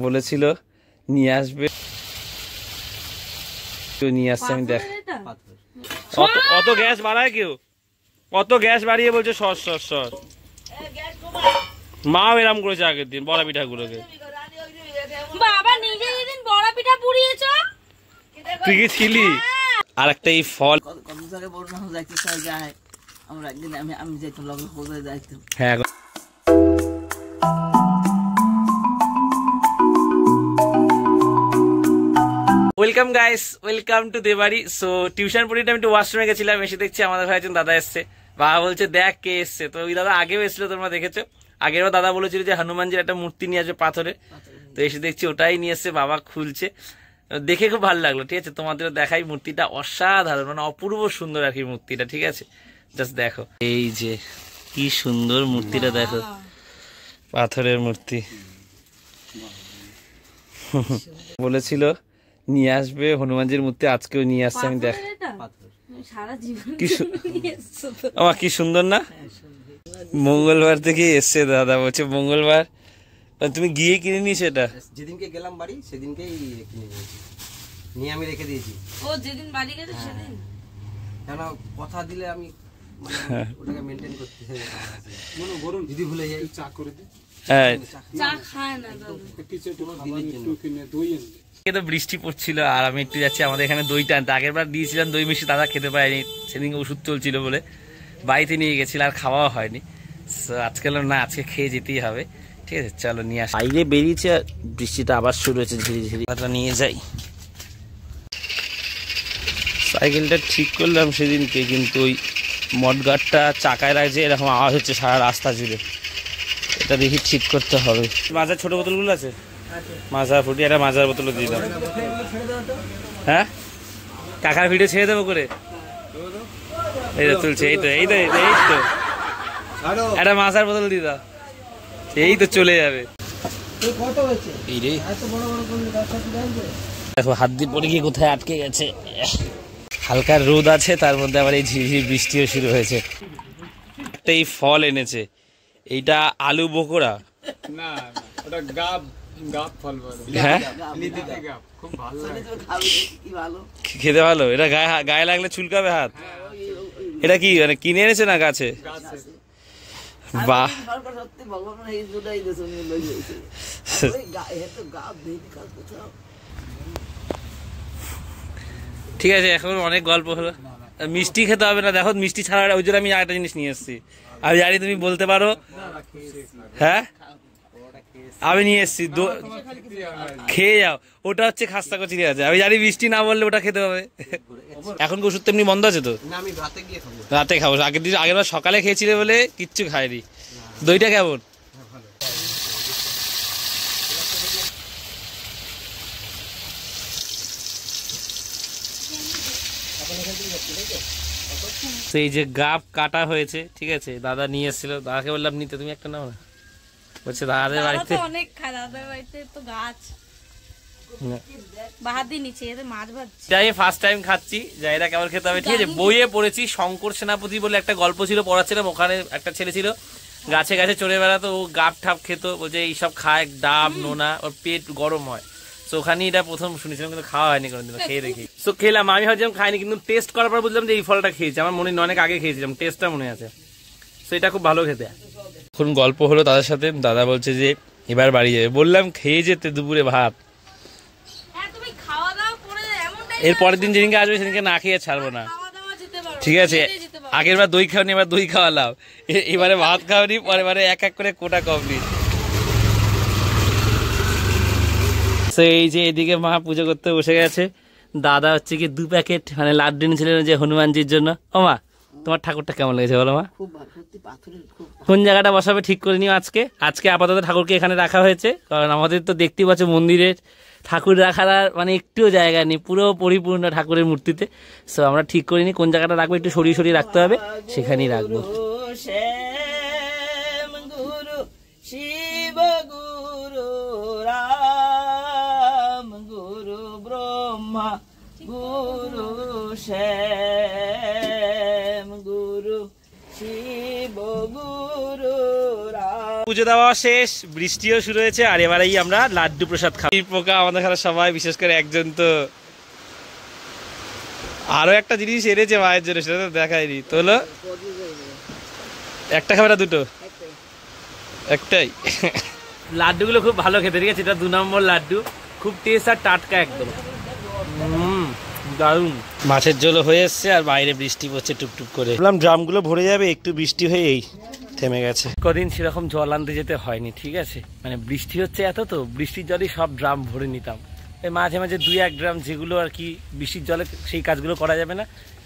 বলেছিল নিয়ে আসবে, নিয়ে আসছে। আমি দেখ অত গ্যাস বাড়ায় কেউ, অত গ্যাস বাড়িয়ে বলছে সর সর সর। মাও এরম করেছে আগের দিন বড়া পিঠাগুলোকে। বাবা নিজে যেদিন বড়া পিঠা পুড়িয়েছ, তুই কি ছিলি? আর একটা এই ফল হ্যাঁ welcome guys, welcome to Debari. So tuition পড়িতে আমি একটু ওয়াশরুমে গেছিলাম, এসে দেখছি আমাদের ঘরে একজন দাদা এসছে। বাবা বলছে দেখ কে এসছে। তো ওই দাদা আগেও এসেছিল, তোমরা দেখেছো। আগেরও দাদা বলেছিল যে হনুমানজির একটা মূর্তি নিয়ে আসবে পাথরে, তো এসে দেখছি ওটাই নিয়ে এসছে। বাবা খুলছে, দেখে খুব ভালো লাগলো। ঠিক আছে, তোমাদেরও দেখাই। মূর্তিটা অসাধারণ, মানে অপূর্ব সুন্দর আর কি মূর্তিটা। ঠিক আছে, জাস্ট দেখো, এই যে কি সুন্দর মূর্তিটা দেখো, পাথরের মূর্তি। বলেছিল নিয়ে আসবে হনুমানজির মূর্তি, আজকেও নিয়ে আসছে। আমি দেখ কি সুন্দর না? মঙ্গলবার থেকে এসছে দাদা, বলছে মঙ্গলবার। তুমি গিয়ে কিনে নিস? এটা যেদিনকে গেলাম বাড়ি সেদিনকেই কিনে নিয়েছি, নিয়ে আমি রেখে দিয়েছি। ও যেদিন বাড়ি গেছে সেদিন, কেন কথা দিলে আমি ওটাকে মেনটেন করতে চাই। মনে গরম যদি ভুলে যাই চা করে দিই। হ্যাঁ, চা খায় না তো বৃষ্টি পড়ছিল আর আমি একটু যাচ্ছি আমাদের এখানে দইটা আনতে। আগের বার দিয়েছিলাম দই মিষ্টি, দাদা খেতে পারেনি, সেদিনকে ওষুধ চলছিল বলে বাড়িতে নিয়ে গেছিল, আর খাওয়াও হয়নি। আজকে না, আজকে খেয়ে যেতেই হবে। ঠিক আছে, চলো নিয়ে আস। বাইরে বেরিয়েছে, বৃষ্টিটা আবার শুরু হয়েছে ঝিরি ঝিরি। নিয়ে যাই। সাইকেলটা ঠিক করলাম সেদিনকে, কিন্তু ওই মডগার্ডটা চাকায় লাগছে, এরকম আওয়াজ হচ্ছে সারা রাস্তা জুড়ে। এটা দেখি ঠিক করতে হবে। মাজার ছোট বোতলগুলো আছে? মাজা ফুটি একটা মাজার বোতলও দিয়ে দাও। হ্যাঁ, কাকার ভিডিও ছেড়ে দেবো করে। এই তো চলছে, এই তো এই তো এই তো একটা মাজার বোতল দিয়ে দাও, এই তো চলে যাবে। দেখো হাত দিয়ে পড়ে গিয়ে কোথায় আটকে গেছে। হালকা রোদ আছে, তার মধ্যে আবার এই ঝিরিঝিরি বৃষ্টিও শুরু হয়েছে। এই ফল এনেছে, এইটা আলু বকরা না, ওটা গাব ফল বলে। হ্যাঁ, খেতে ভালো। এটা গায়ে লাগলে চুলকাবে হাত। এটা কি মানে কিনে এনেছে না গাছে? বাহ, ঠিক আছে, এখন অনেক গল্প হলো। মিষ্টি খেতে হবে না, দেখো মিষ্টি ছাড়া। ওই জন্য আমি আরেকটা জিনিস নিয়ে এসেছি। আমি জানি তুমি বলতে পারো। হ্যাঁ, আমি নিয়ে এসেছি, খেয়ে যাও। ওটা হচ্ছে খাস্তা কচি আছে, আমি জানি মিষ্টি না বললে ওটা খেতে হবে। এখন কি ওষুধ তেমনি বন্ধ আছে তো? রাতে খাবো। আগের বার সকালে খেয়েছিলে বলে কিচ্ছু খায়নি। দইটা কেমন? এই যে গাব কাটা হয়েছে, ঠিক আছে, দাদা নিয়ে এসেছিল। দাদাকে বললাম নিতে, তুমি একটা নাও না। বলছে দাদাদের বাড়িতে অনেক খায়, দাদাদের বাড়িতে তো গাছ বাহাদি নিচে এদের মাছ ভাজছে। আমি ফার্স্ট টাইম খাচ্ছি, জায়গা কেমন খেতে হবে। ঠিক আছে, বইয়ে পড়েছি শঙ্কর সেনাপতি বলে একটা গল্প ছিল, পড়াচ্ছিলাম। ওখানে একটা ছেলে ছিল গাছে গাছে চড়ে বেড়াতো, ও গাব ঠাপ খেত, বলছে এইসব খায়, ডাব নোনা, ওর পেট গরম হয়। তো ওখানে এটা প্রথম শুনেছিলাম, কিন্তু খাওয়া হয়নি কোনোদিন, খেয়ে দেখি। তো খেলাম, আমি ভাবছিলাম খাইনি, কিন্তু টেস্ট করার পর বুঝলাম যে এই ফলটা খেয়েছি। আমার মনে অনেক আগে খেয়েছিলাম, টেস্টটা মনে আছে। তো এটা খুব ভালো খেতে। এখন গল্প হলো দাদার সাথে, দাদা বলছে যে এবার বাড়ি যাবে। বললাম খেয়ে যেতে দুপুরে ভাত, এর পরের দিন যেদিনকে আসবে সেদিনকে না খেয়ে ছাড়বো না। ঠিক আছে, আগের বার দই খাওনি, এবার দই খাওয়ালাম, এবারে ভাত খাওয়ানি, পরের বারে এক এক করে কোটা কমপ্লিট। এই যে এদিকে মা পুজো করতে বসে গেছে। দাদা হচ্ছে কি 2 প্যাকেট মানে লাড্ডু এনেছিলেন যে হনুমানজির জন্য। ও মা, তোমার ঠাকুরটা কেমন লেগেছে বলো মা? কোন জায়গাটা বসাবে ঠিক করে নিও আজকে। আপাতত ঠাকুরকে এখানে রাখা হয়েছে, কারণ আমাদের তো দেখতেই পাচ্ছ মন্দিরের ঠাকুর রাখার মানে একটুও জায়গা নেই, পুরো পরিপূর্ণ ঠাকুরের মূর্তিতে। সো আমরা ঠিক করিনি কোন জায়গাটা রাখবো, একটু সরিয়ে সরিয়ে রাখতে হবে, সেখানেই রাখবো। শিব গুরু রাম গুরু ব্রহ্মা গুরু শ্যাম গুরু শিব গুরু রাম। পুজো দেওয়া শেষ, বৃষ্টিও শুরু হয়েছে, আর এবারেই আমরা লাড্ডু প্রসাদ খাবো। পোকা আমাদের খাওয়া সবাই, বিশেষ করে একজন তো আরো একটা জিনিস এনেছে মায়ের জন্য, সেটা তো দেখায়নি। তোলো একটা খাবে না দুটো? একটাই। লাড্ডুগুলো খুব ভালো খেতে, ঠিক আছে? এটা 2 নম্বর লাড্ডু, খুব টেস্ট আর টাটকা একদম, দারুণ। মাছের ঝোলও হয়ে এসছে আর বাইরে বৃষ্টি পড়ছে টুপটুপ করে। বললাম ড্রামগুলো ভরে যাবে, একটু বৃষ্টি হয়েই থেমে গেছে। কদিন সেরকম জল আনতে যেতে হয়নি, ঠিক আছে? মানে বৃষ্টি হচ্ছে এত, তো বৃষ্টির জলই সব ড্রাম ভরে নিতাম। এই মাঝে মাঝে 2-1 ড্রাম যেগুলো আর কি বৃষ্টির জলে সেই কাজগুলো করা যাবে না,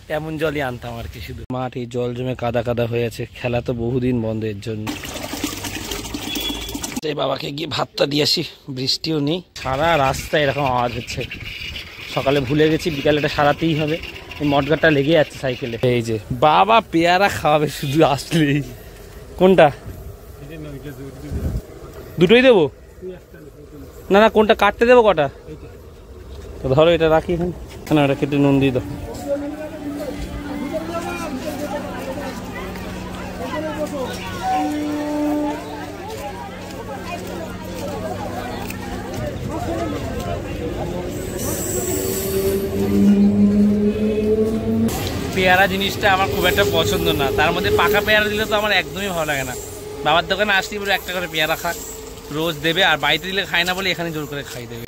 তেমন জলই আনতাম আর কি। শুধু মাঠ এই জল জমে কাদা কাদা হয়ে আছে, খেলা তো বহুদিন বন্ধের জন্য। বাবাকে গিয়ে ভাতটা দিয়ে আসি, বৃষ্টিও নেই, সারা রাস্তায় এরকম আওয়াজ হচ্ছে। সকালে ভুলে গেছি, বিকালে এটা সারাতেই হবে। এই মটগাটা লেগে যাচ্ছে সাইকেলে। এই যে বাবা পেয়ারা খাওয়াবে শুধু আসলেই। কোনটা? দুটোই দেবো? না না, কোনটা কাটতে দেবো? কটা? তো ধরো এটা রাখি এখানে, না ওটা কেটে নুন দিয়ে দাও। পেয়ারা জিনিসটা আমার খুব একটা পছন্দ না, তার মধ্যে পাকা পেয়ারা দিলে তো আমার একদমই ভালো লাগে না। বাবার দোকানে আসলেই বলে একটা করে পেয়ারা খা, রোজ দেবে, আর বাড়িতে দিলে খায় না বলে এখানে জোর করে খাই দেবে।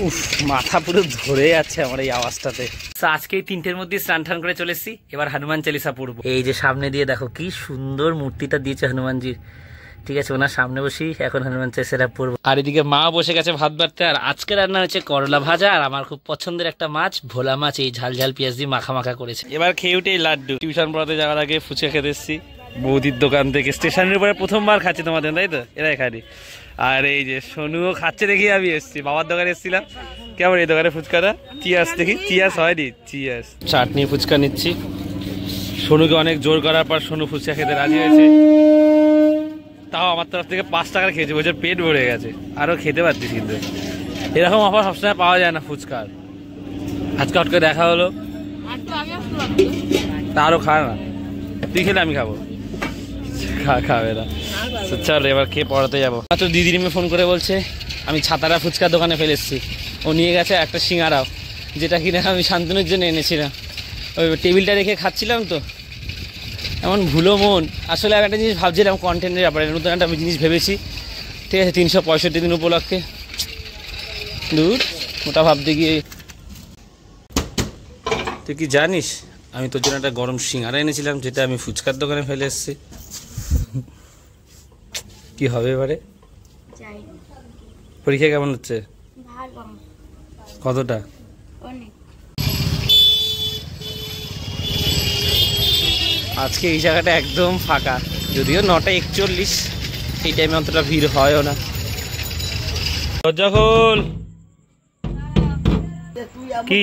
উফ, মাথা পুরো ধরে যাচ্ছে আমার এই আওয়াজটাতে। আজকে 3টের মধ্যে স্নান টান করে চলে এসেছি, এবার হনুমান চালিসা পড়বো। এই যে সামনে দিয়ে দেখো কি সুন্দর মূর্তিটা দিয়েছে হনুমানজির, ঠিক আছে? ওনার সামনে বসেই এখন হনুমান চালিসাটা পড়বো। আর এদিকে মা বসে গেছে ভাত বাড়তে, আর আজকে রান্না হচ্ছে করলা ভাজা আর আমার খুব পছন্দের একটা মাছ, ভোলা মাছ, এই ঝাল ঝাল পেঁয়াজ দিয়ে মাখা মাখা করেছে। এবার খেয়ে উঠে লাড্ডু। টিউশন পড়াতে যাওয়ার আগে ফুচকা খেতে এসেছি বৌদির দোকান থেকে, স্টেশনের উপরে প্রথমবার খাচ্ছি তোমাদের, তাই তো? এরা খালি। আর এই যে সোনুও খাচ্ছে দেখি আমি এসেছি, বাবার দোকানে এসেছিলাম। কেমন এই দোকানে ফুচকাটা? চিয়াস দেখি, চিয়াস হয়নি, চিয়াস। চাটনি ফুচকা নিচ্ছি। সোনুকে অনেক জোর করার পর সোনু ফুচকা খেতে রাজি হয়েছে, তাও আমার তরফ থেকে 5 টাকার খেয়েছে, বলছে পেট ভরে গেছে, আরও খেতে পারতিস। কিন্তু এরকম অফার সবসময় পাওয়া যায় না ফুচকার, আজকে হট করে দেখা হলো। তা আরও খা না, তুই খেলে আমি খাবো, খাবে না। চল এবার খেয়ে পড়াতে যাবো। মাত্র দিদির মেয়ে ফোন করে বলছে আমি ছাতারা ফুচকার দোকানে ফেলে এসেছি। ও নিয়ে গেছে একটা সিঙ্গারাও, যেটা কিনা আমি শান্তনুর জন্য এনেছিলাম। ওই টেবিলটা রেখে খাচ্ছিলাম, তো এমন ভুলো মন। আসলে আমি একটা জিনিস ভাবছিলাম কন্টেন্টের ব্যাপারে, নতুন একটা জিনিস ভেবেছি, ঠিক আছে? 365 দিন উপলক্ষে দূর ওটা ভাবতে গিয়ে। তুই কি জানিস আমি তোর জন্য একটা গরম সিঙ্গারা এনেছিলাম, যেটা আমি ফুচকার দোকানে ফেলে এসেছি। কি হবে এবারে? পরীক্ষা কেমন হচ্ছে? কতটা? আজকে এই জায়গাটা একদম ফাঁকা, যদিও 9:41, এই টাইমে অতটা ভিড় হয়ও না। যখন কি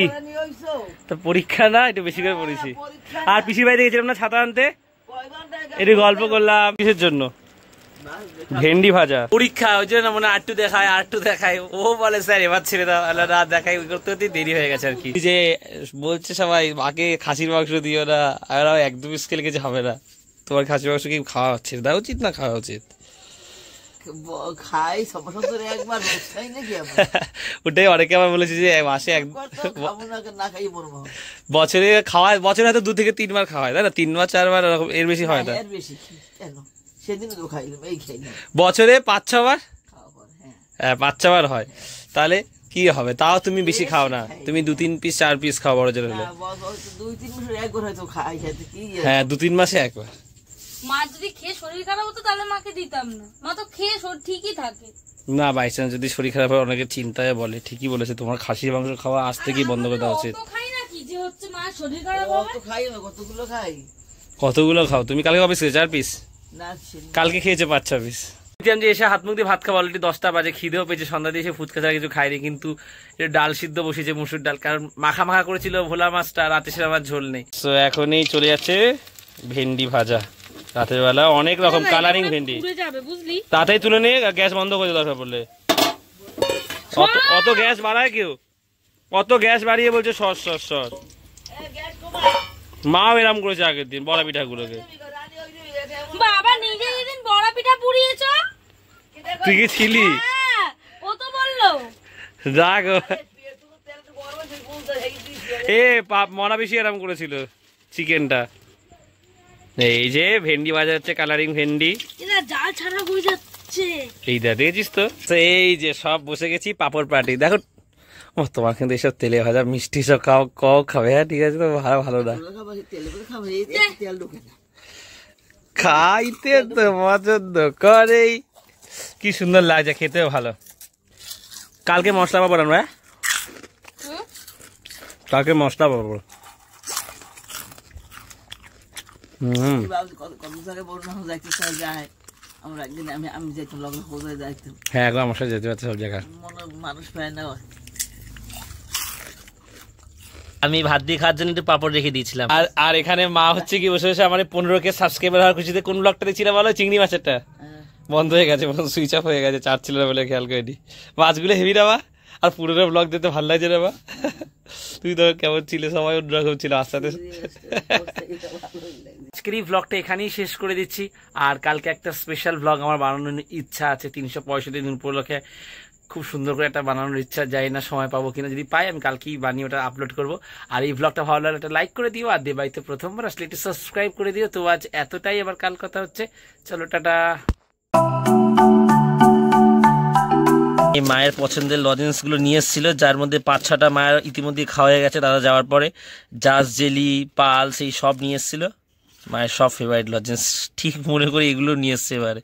তো পরীক্ষা না, একটু বেশি করে পড়েছি। আর পিসির বাড়িতে গেছিলাম না ছাতা আনতে, একটু গল্প করলাম। কিসের জন্য? ভেন্ডি ভাজা। পরীক্ষা, ওই জন্য মনে আটটু দেখায়, আটটু দেখায়। ও বলে স্যার এবার ছেড়ে দাও, রাত দেখায়। ওই করতে করতে দেরি হয়ে গেছে আর কি। যে বলছে সবাই মাকে খাসির মাংস দিও না, আর 1-2 পিস খেলে কিছু হবে না। তোমার খাসির মাংস কি খাওয়া হচ্ছে, দেওয়া উচিত না খাওয়া উচিত? ওটাই অনেকে আমার বলেছে যে মাসে বছরে খাওয়া, বছরে হয়তো 2 থেকে 3 বার খাওয়া হয়, তাই না? 3 বার 4 বার, এর বেশি হয় না। বছরে 5-6 বার, হ্যাঁ 5-6 বার হয়। তাহলে কি হবে? তাও তুমি বেশি খাও না, তুমি 2-3 পিস 4 পিস খাও বড় জোর হলে। হ্যাঁ 2-3 মাসে একবার। মা যদি খেয়ে শরীর খারাপ হতো তাহলে মাকে দিতাম না, মা তো খেয়ে ঠিকই থাকে না। বাই চান্স যদি শরীর খারাপ হয় অনেকে চিন্তায় বলে, ঠিকই বলেছে, তোমার খাসির মাংস খাওয়া আজ থেকেই বন্ধ করে দেওয়া উচিত। কতগুলো খাও তুমি? কালকে কবে খেয়েছো? 4 পিস? কালকে খেয়েছে 5-6 পিস। যে এসে হাত মুখ দিয়ে ভাত খাবো, অলরেডি 10টা বাজে, খিদেও পেয়েছে। সন্ধ্যা দিয়ে এসে ফুচকা ছাড়া কিছু খাইনি, কিন্তু ডাল সিদ্ধ বসেছে, মুসুর ডাল, কারণ মাখা মাখা করেছিল ভোলা মাছটা, রাতে সে আমার ঝোল নেই। তো এখনই চলে যাচ্ছে ভেন্ডি ভাজা, রাতের বেলা অনেক রকম কালারিং ভেন্ডি। তাতেই তুলে নিয়ে গ্যাস বন্ধ করে দরকার পড়লে। অত গ্যাস বাড়ায় কেউ? অত গ্যাস বাড়িয়ে বলছে সস সস সস। মাও এরম করেছে আগের দিন বড়া পিঠাগুলোকে। বাবা নিজে যেদিন বড়া পিঠা পুড়িয়েছ? তুই কি ছিলি? হ্যাঁ, ও তো বললো। যাক এ পাপ মরা বেশি আরাম করেছিল চিকেনটা। এই যে ভেন্ডি ভাজা হচ্ছে, কালারিং ভেন্ডি। এটা জাল ছাড়া হয়ে যাচ্ছে। এই দা দেখেছিস তো? এই যে সব বসে গেছি পাপড় পার্টি। দেখো ও তোমার কিন্তু এইসব তেলে ভাজা মিষ্টি সব খাবে। হ্যাঁ ঠিক আছে, তো ভালো ভালো না খাইতে তো পছন্দ করেই। কি সুন্দর লাগছে, খেতেও ভালো। কালকে মশলা পাবো আমরা, কালকে মশলা পাবো। হ্যাঁ একবার আমার সাথে যেতে পারছে সব জায়গায়। আমি ভাত দিয়ে খাওয়ার জন্য একটু পাপড় রেখে দিয়েছিলাম। আর এখানে মা হচ্ছে কি বসে বসে আমার 15K সাবস্ক্রাইবার হওয়ার খুশিতে কোন ব্লগটা দেখছিলাম বলো? চিংড়ি মাছেরটা বন্ধ হয়ে গেছে, সুইচ অফ হয়ে গেছে, চার্জ ছিল না বলে খেয়াল করিনি। মাছগুলো হেভি না বা, আর পুরোনো ব্লগ দিতে ভালো লাগছে না বা। তুই তো কেমন ছিল, সবাই অন্যরকম ছিল আস্তে আস্তে। আজকের এই ব্লগটা এখানেই শেষ করে দিচ্ছি। আর কালকে একটা স্পেশাল ব্লগ আমার বানানোর ইচ্ছা আছে, 365 দিন উপলক্ষে খুব সুন্দর করে একটা বানানোর ইচ্ছা। যাই না সময় পাবো কিনা, যদি পাই আমি কালকেই বানিয়ে ওটা আপলোড করবো। আর এই ব্লগটা ভালো লাগলে একটা লাইক করে দিও, আর দেবাইতে প্রথমবার আসলে একটু সাবস্ক্রাইব করে দিও। তো আজ এতটাই, আবার কাল কথা হচ্ছে, চলো টাটা। এই মায়ের পছন্দের লজেন্স গুলো নিয়ে এসেছিল, যার মধ্যে 5-6টা মায়ের ইতিমধ্যে খাওয়া হয়ে গেছে দাদা যাওয়ার পরে। জাস জেলি, পাল, সেই সব নিয়ে এসেছিল। মায়ের সব ফেভারিট লজেন্স, ঠিক মনে করে এগুলো নিয়ে এসছে এবারে।